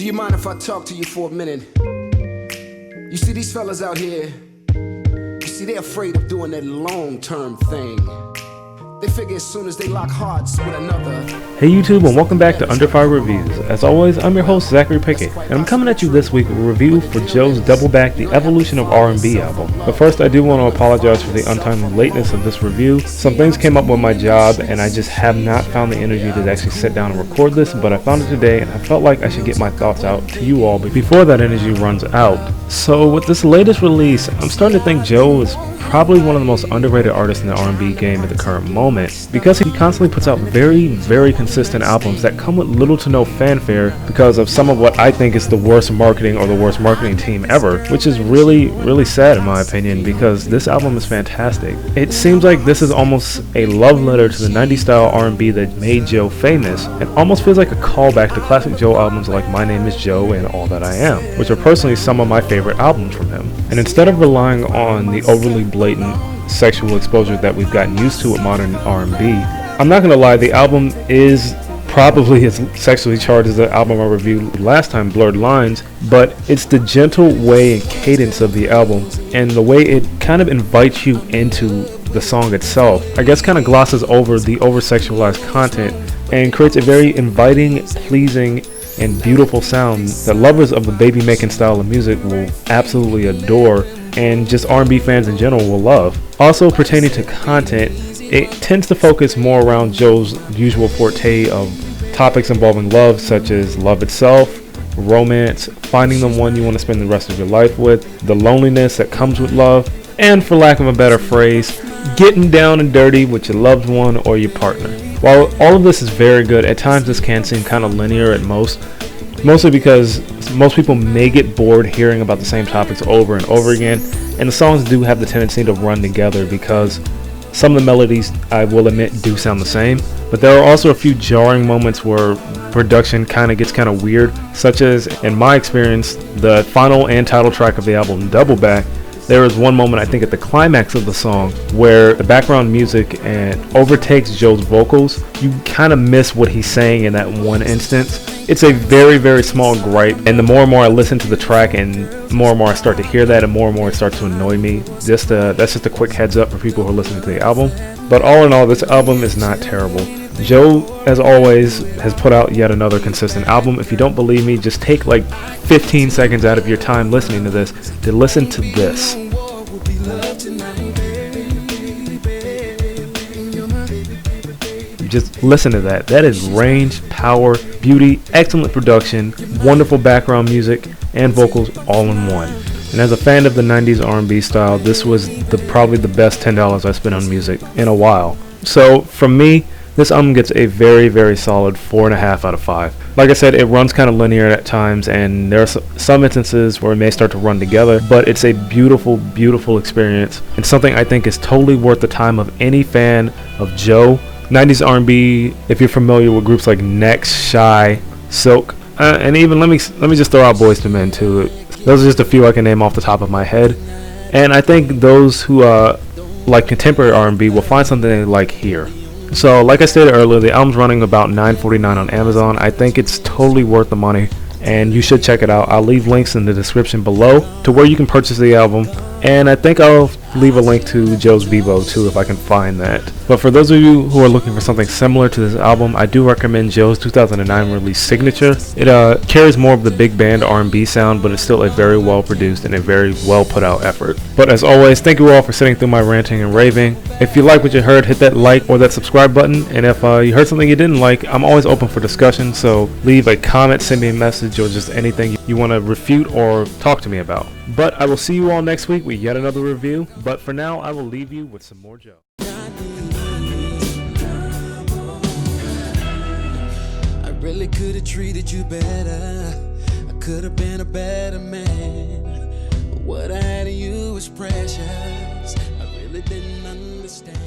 Do you mind if I talk to you for a minute? You see these fellas out here, you see they're afraid of doing that long-term thing. They figure as soon as they lock hearts with another. Hey YouTube, and welcome back to Under Fire Reviews. As always, I'm your host Zachary Pickett, and I'm coming at you this week with a review for Joe's Doubleback, the Evolution of R&B album. But first, I do want to apologize for the untimely lateness of this review. Some things came up with my job, and I just have not found the energy to actually sit down and record this, but I found it today, and I felt like I should get my thoughts out to you all before that energy runs out. So with this latest release, I'm starting to think Joe is probably one of the most underrated artists in the R&B game at the current moment, because he constantly puts out very consistent albums that come with little to no fanfare because of some of what I think is the worst marketing or the worst marketing team ever, which is really sad in my opinion, because this album is fantastic. It seems like this is almost a love letter to the 90s style R&B that made Joe famous, and almost feels like a callback to classic Joe albums like My Name Is Joe and All That I Am, which are personally some of my favorite albums from him. And instead of relying on the overly blatant sexual exposure that we've gotten used to with modern R&B, I'm not gonna lie, the album is probably as sexually charged as the album I reviewed last time, Blurred Lines, but it's the gentle way and cadence of the album and the way it kind of invites you into the song itself. I guess kind of glosses over the over-sexualized content and creates a very inviting, pleasing, and beautiful sound that lovers of the baby making style of music will absolutely adore, and just R&B fans in general will love. Also pertaining to content, it tends to focus more around Joe's usual forte of topics involving love, such as love itself, romance, finding the one you want to spend the rest of your life with, the loneliness that comes with love, and for lack of a better phrase, getting down and dirty with your loved one or your partner. While all of this is very good, at times this can seem kind of linear at most, mostly because most people may get bored hearing about the same topics over and over again, and the songs do have the tendency to run together because some of the melodies, I will admit, do sound the same, but there are also a few jarring moments where production gets kind of weird, such as, in my experience, the final and title track of the album, Doubleback. There is one moment, I think at the climax of the song, where the background music overtakes Joe's vocals. You kind of miss what he's saying in that one instance. It's a very small gripe, and the more and more I listen to the track and more I start to hear that, and more it starts to annoy me. That's just a quick heads up for people who are listening to the album. But all in all, this album is not terrible. Joe, as always, has put out yet another consistent album. If you don't believe me, just take like 15 seconds out of your time listening to this to listen to this. Just listen to that. That is range, power, beauty, excellent production, wonderful background music, and vocals all in one. And as a fan of the 90s R&B style, this was probably the best $10 I spent on music in a while. So from me, this album gets a very solid 4.5 out of 5. Like I said, it runs kind of linear at times, and there are some instances where it may start to run together, but it's a beautiful experience, and something I think is totally worth the time of any fan of Joe. 90s R&B, if you're familiar with groups like Next, Shy, Silk, and even let me just throw out Boyz II Men too. Those are just a few I can name off the top of my head, and I think those who like contemporary R&B will find something they like here. So like I stated earlier, the album's running about $9.49 on Amazon. I think it's totally worth the money, and you should check it out. I'll leave links in the description below to where you can purchase the album, and I think I'll leave a link to Joe's Vevo too if I can find that. But for those of you who are looking for something similar to this album, I do recommend Joe's 2009 release Signature. It carries more of the big band R&B sound, but it's still a very well produced and a very well put out effort. But as always, thank you all for sitting through my ranting and raving. If you like what you heard, hit that like or that subscribe button, and if you heard something you didn't like, I'm always open for discussion, so leave a comment, send me a message, or just anything you want to refute or talk to me about. But I will see you all next week with yet another review, but for now I will leave you with some more Joe. I really could have treated you better. I could have been a better man. But what I had of you was precious. I really didn't understand.